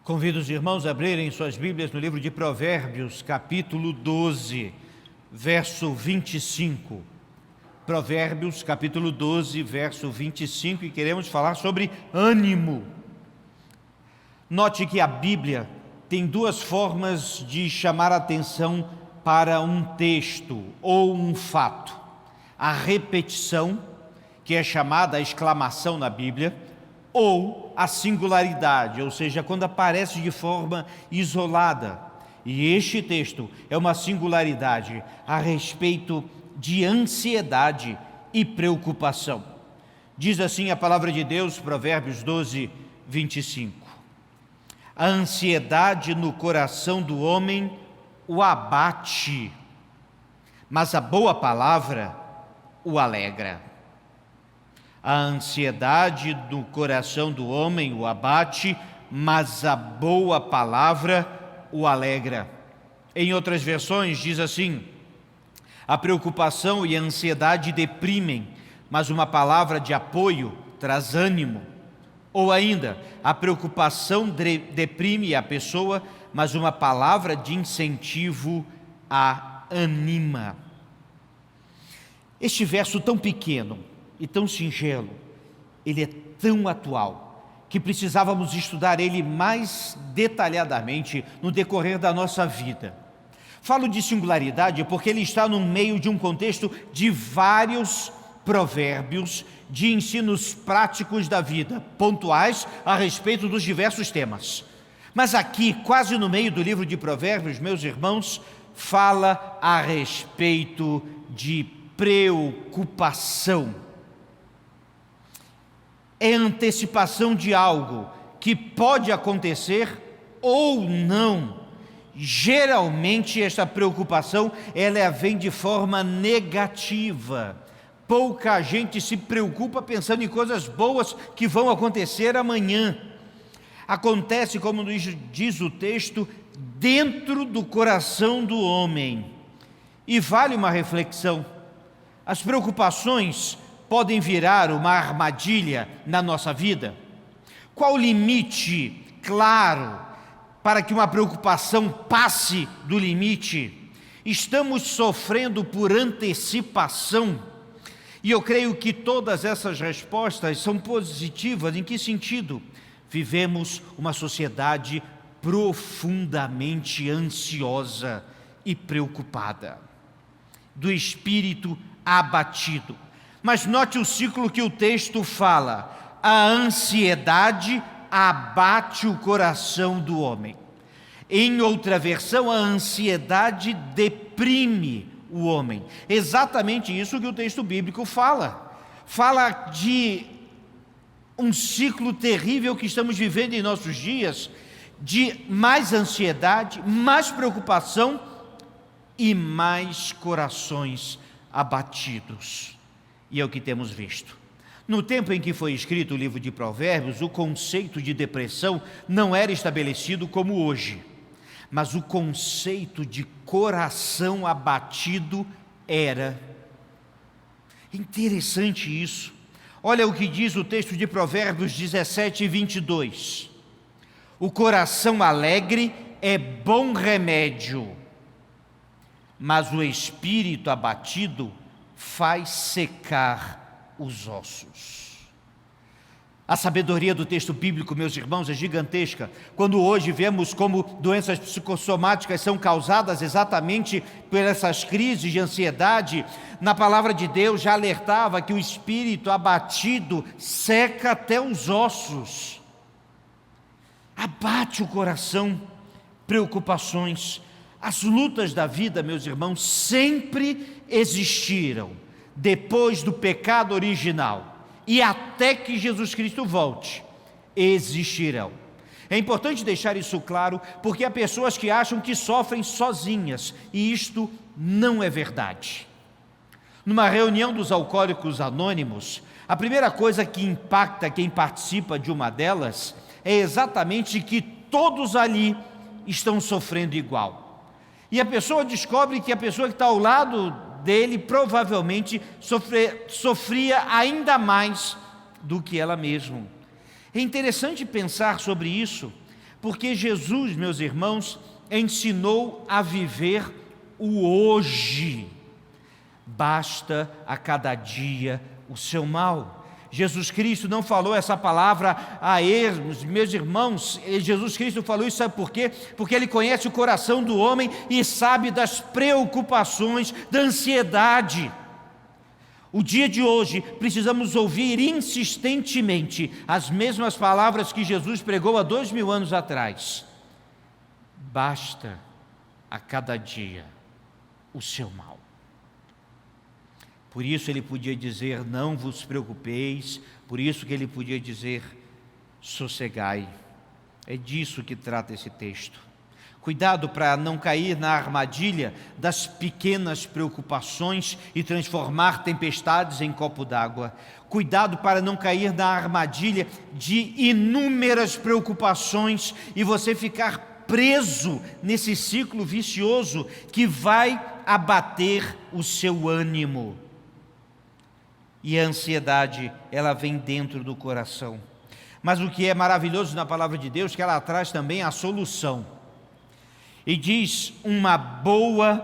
Convido os irmãos a abrirem suas Bíblias no livro de Provérbios, capítulo 12, verso 25. Provérbios, capítulo 12, verso 25, e queremos falar sobre ânimo. Note que a Bíblia tem duas formas de chamar a atenção para um texto ou um fato. A repetição, que é chamada a exclamação na Bíblia, ou a singularidade, ou seja, quando aparece de forma isolada. E este texto é uma singularidade a respeito de ansiedade e preocupação. Diz assim a palavra de Deus, Provérbios 12, 25. A ansiedade no coração do homem o abate, mas a boa palavra o alegra. A ansiedade do coração do homem o abate, mas a boa palavra o alegra. Em outras versões diz assim: a preocupação e a ansiedade deprimem, mas uma palavra de apoio traz ânimo. Ou ainda, a preocupação deprime a pessoa, mas uma palavra de incentivo a anima. Este verso tão pequeno e tão singelo, ele é tão atual, que precisávamos estudar ele mais detalhadamente no decorrer da nossa vida. Falo de singularidade porque ele está no meio de um contexto de vários provérbios, de ensinos práticos da vida, pontuais a respeito dos diversos temas. Mas aqui, quase no meio do livro de Provérbios, meus irmãos, fala a respeito de preocupação. É antecipação de algo que pode acontecer ou não. Geralmente esta preocupação, ela vem de forma negativa. Pouca gente se preocupa pensando em coisas boas que vão acontecer amanhã. Acontece, como diz o texto, dentro do coração do homem. E vale uma reflexão. As preocupações podem virar uma armadilha na nossa vida? Qual o limite claro para que uma preocupação passe do limite? Estamos sofrendo por antecipação? E eu creio que todas essas respostas são positivas. Em que sentido? Vivemos uma sociedade profundamente ansiosa e preocupada, do espírito abatido. Mas note o ciclo que o texto fala: a ansiedade abate o coração do homem. Em outra versão, a ansiedade deprime o homem. Exatamente isso que o texto bíblico fala. Fala de um ciclo terrível que estamos vivendo em nossos dias, de mais ansiedade, mais preocupação e mais corações abatidos. E é o que temos visto. No tempo em que foi escrito o livro de Provérbios, o conceito de depressão não era estabelecido como hoje, mas o conceito de coração abatido era. Interessante isso. Olha o que diz o texto de Provérbios 17, 22. O coração alegre é bom remédio, mas o espírito abatido faz secar os ossos. A sabedoria do texto bíblico, meus irmãos, é gigantesca. Quando hoje vemos como doenças psicossomáticas são causadas exatamente por essas crises de ansiedade, na palavra de Deus já alertava que o espírito abatido seca até os ossos. Abate o coração, preocupações. As lutas da vida, meus irmãos, sempre existiram depois do pecado original e até que Jesus Cristo volte, existirão. É importante deixar isso claro, porque há pessoas que acham que sofrem sozinhas, e isto não é verdade. Numa reunião dos alcoólicos anônimos, a primeira coisa que impacta quem participa de uma delas é exatamente que todos ali estão sofrendo igual. E a pessoa descobre que a pessoa que está ao lado dele provavelmente sofria ainda mais do que ela mesma. É interessante pensar sobre isso, Porque Jesus, meus irmãos, ensinou a viver o hoje. Basta a cada dia o seu mal. Jesus Cristo não falou essa palavra a ermos, meus irmãos. Jesus Cristo falou isso, sabe por quê? Porque Ele conhece o coração do homem e sabe das preocupações, da ansiedade. O dia de hoje precisamos ouvir insistentemente as mesmas palavras que Jesus pregou há 2000 anos atrás. Basta a cada dia o seu mal. Por isso ele podia dizer, não vos preocupeis, por isso que ele podia dizer, sossegai. É disso que trata esse texto. Cuidado para não cair na armadilha das pequenas preocupações e transformar tempestades em copo d'água. Cuidado para não cair na armadilha de inúmeras preocupações e você ficar preso nesse ciclo vicioso que vai abater o seu ânimo. E a ansiedade, ela vem dentro do coração. Mas o que é maravilhoso na palavra de Deus é que ela traz também a solução. E diz, uma boa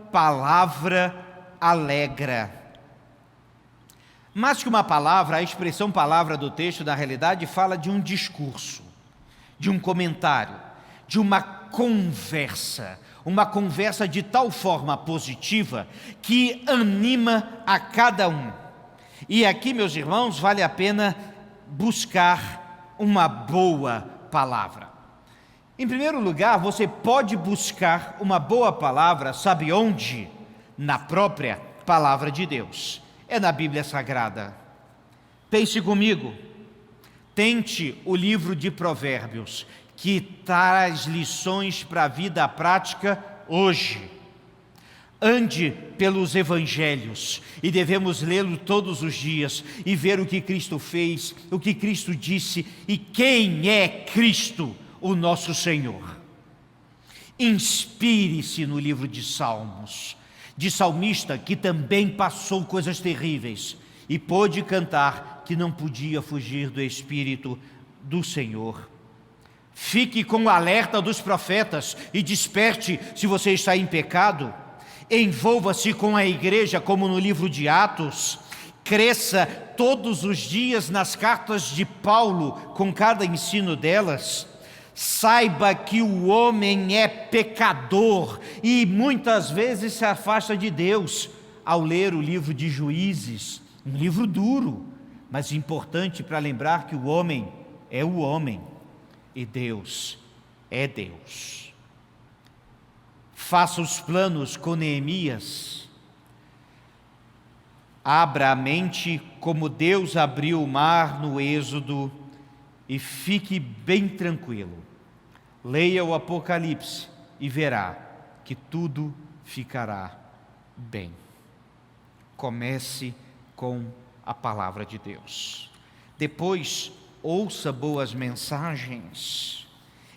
palavra alegra. Mais que uma palavra, a expressão palavra do texto, na realidade, fala de um discurso, de um comentário, de uma conversa de tal forma positiva que anima a cada um. E aqui, meus irmãos, vale a pena buscar uma boa palavra. Em primeiro lugar, você pode buscar uma boa palavra, sabe onde? Na própria palavra de Deus. É na Bíblia Sagrada. Pense comigo. Tente o livro de Provérbios, que traz lições para a vida prática hoje. Ande pelos evangelhos e devemos lê-lo todos os dias e ver o que Cristo fez, o que Cristo disse e quem é Cristo, o nosso Senhor. Inspire-se no livro de Salmos, de salmista que também passou coisas terríveis e pôde cantar que não podia fugir do Espírito do Senhor. Fique com o alerta dos profetas e desperte se você está em pecado. Envolva-se com a igreja como no livro de Atos. Cresça todos os dias nas cartas de Paulo com cada ensino delas. Saiba que o homem é pecador e muitas vezes se afasta de Deus ao ler o livro de Juízes, um livro duro, mas importante para lembrar que o homem é o homem e Deus é Deus. Faça os planos com Neemias. Abra a mente como Deus abriu o mar no Êxodo e fique bem tranquilo. Leia o Apocalipse e verá que tudo ficará bem. Comece com a palavra de Deus. Depois, ouça boas mensagens.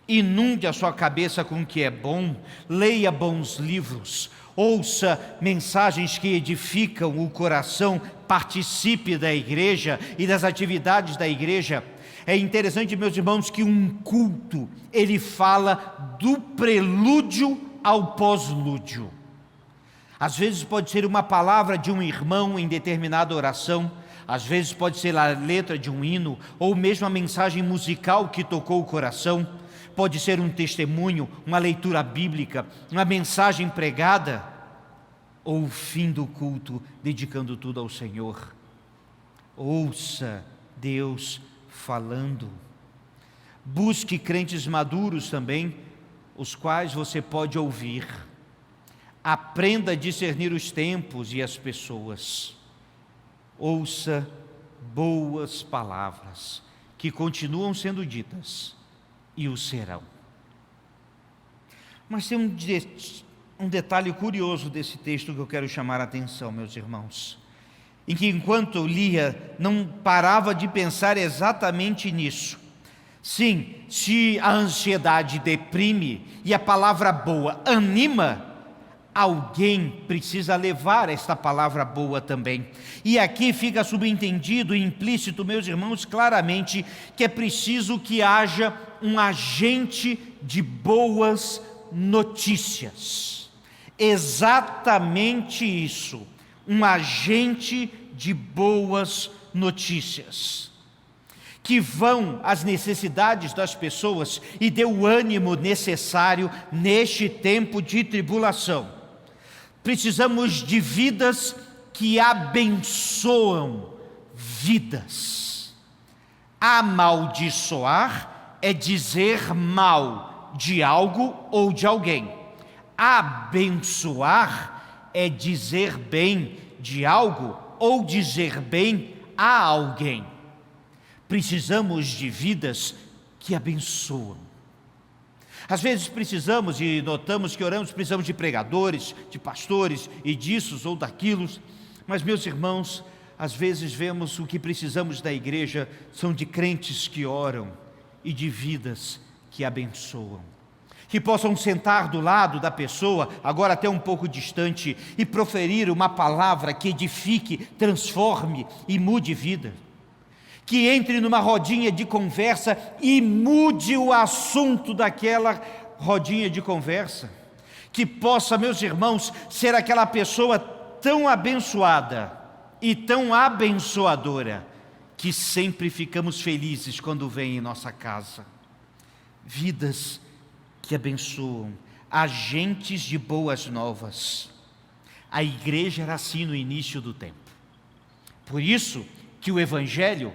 Inunde a sua cabeça com o que é bom, leia bons livros, ouça mensagens que edificam o coração, participe da igreja e das atividades da igreja. É interessante, meus irmãos, que um culto, ele fala do prelúdio ao pós-lúdio. Às vezes pode ser uma palavra de um irmão em determinada oração, às vezes pode ser a letra de um hino, ou mesmo a mensagem musical que tocou o coração. Pode ser um testemunho, uma leitura bíblica, uma mensagem pregada, ou o fim do culto, dedicando tudo ao Senhor. Ouça Deus falando. Busque crentes maduros também, os quais você pode ouvir. Aprenda a discernir os tempos e as pessoas. Ouça boas palavras, que continuam sendo ditas, e o serão. Mas tem um detalhe curioso desse texto que eu quero chamar a atenção, meus irmãos, em que enquanto eu lia, não parava de pensar exatamente nisso. Sim, se a ansiedade deprime e a palavra boa anima, alguém precisa levar esta palavra boa também. E aqui fica subentendido e implícito, meus irmãos, claramente, que é preciso que haja um agente de boas notícias. Exatamente isso, um agente de boas notícias, que vão às necessidades das pessoas e dê o ânimo necessário neste tempo de tribulação. Precisamos de vidas que abençoam vidas. Amaldiçoar é dizer mal de algo ou de alguém. Abençoar é dizer bem de algo ou dizer bem a alguém. Precisamos de vidas que abençoam. Às vezes precisamos, e notamos que oramos, precisamos de pregadores, de pastores, e disso ou daquilo. Mas, meus irmãos, às vezes vemos o que precisamos da igreja são de crentes que oram e de vidas que abençoam. Que possam sentar do lado da pessoa, agora até um pouco distante, e proferir uma palavra que edifique, transforme e mude vida. Que entre numa rodinha de conversa e mude o assunto daquela rodinha de conversa. Que possa, meus irmãos, ser aquela pessoa tão abençoada e tão abençoadora, que sempre ficamos felizes quando vem em nossa casa. Vidas que abençoam, agentes de boas novas. A igreja era assim no início do tempo. Por isso que o evangelho,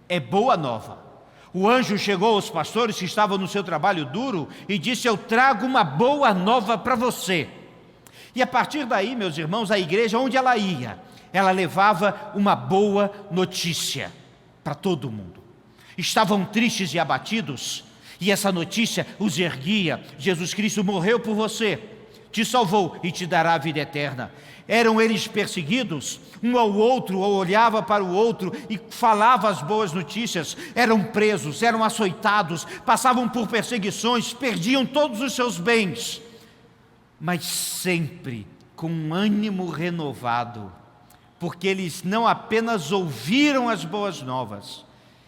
é boa nova. O anjo chegou aos pastores que estavam no seu trabalho duro e disse: eu trago uma boa nova para você. E a partir daí, meus irmãos, a igreja, onde ela ia, ela levava uma boa notícia para todo mundo. Estavam tristes e abatidos, e essa notícia os erguia: Jesus Cristo morreu por você, te salvou e te dará a vida eterna. Eram eles perseguidos, um ao outro, ou olhava para o outro e falava as boas notícias. Eram presos, eram açoitados, passavam por perseguições, perdiam todos os seus bens, mas sempre com um ânimo renovado, porque eles não apenas ouviram as boas novas,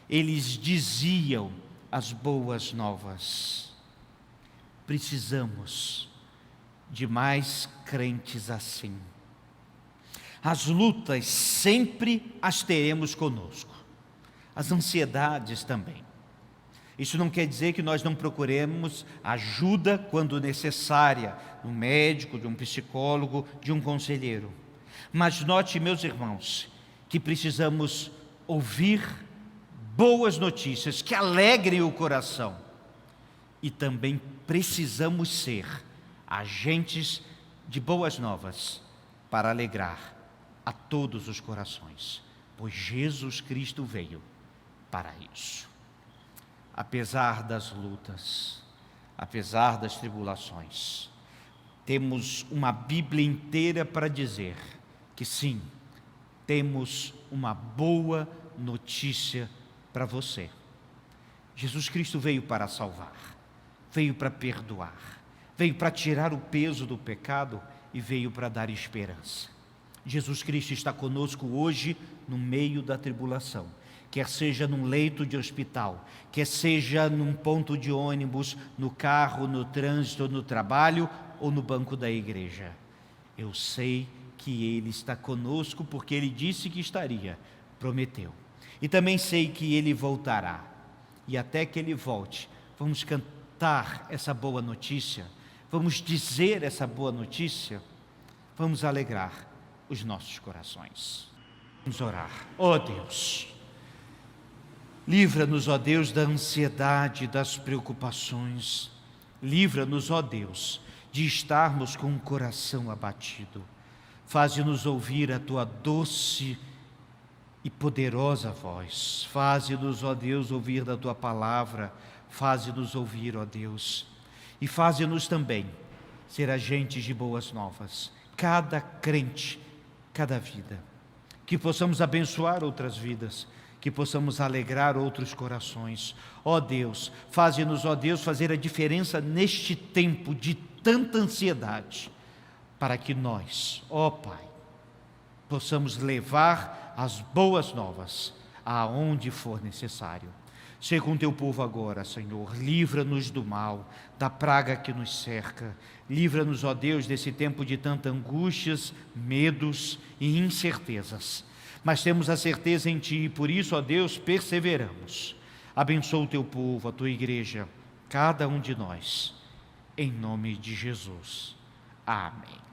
eles diziam as boas novas. Precisamos de mais crentes assim. As lutas sempre as teremos conosco, as ansiedades também. Isso não quer dizer que nós não procuremos ajuda quando necessária, de um médico, de um psicólogo, de um conselheiro. Mas note, meus irmãos, que precisamos ouvir boas notícias que alegrem o coração. E também precisamos ser agentes de boas novas para alegrar a todos os corações, pois Jesus Cristo veio para isso. Apesar das lutas, apesar das tribulações, temos uma Bíblia inteira para dizer que sim, temos uma boa notícia para você. Jesus Cristo veio para salvar, veio para perdoar, veio para tirar o peso do pecado e veio para dar esperança. Jesus Cristo está conosco hoje no meio da tribulação, quer seja num leito de hospital, quer seja num ponto de ônibus, no carro, no trânsito, no trabalho ou no banco da igreja. Eu sei que Ele está conosco porque Ele disse que estaria, prometeu. E também sei que Ele voltará. E até que Ele volte, vamos cantar essa boa notícia, vamos dizer essa boa notícia, vamos alegrar os nossos corações. Vamos orar. Ó Deus, livra-nos, ó Deus, da ansiedade, das preocupações. Livra-nos, ó Deus, de estarmos com o coração abatido. Faze-nos ouvir a Tua doce e poderosa voz. Faze-nos, ó Deus, ouvir da Tua palavra. Faze-nos ouvir, ó Deus. E faze-nos também ser agentes de boas novas. Cada crente, cada vida. Que possamos abençoar outras vidas, que possamos alegrar outros corações. Ó Deus, faze-nos, ó Deus, fazer a diferença neste tempo de tanta ansiedade, para que nós, ó Pai, possamos levar as boas novas aonde for necessário. Sê com teu povo agora, Senhor. Livra-nos do mal, da praga que nos cerca. Livra-nos, ó Deus, desse tempo de tantas angústias, medos e incertezas. Mas temos a certeza em Ti e por isso, ó Deus, perseveramos. Abençoa o teu povo, a tua igreja, cada um de nós. Em nome de Jesus. Amém.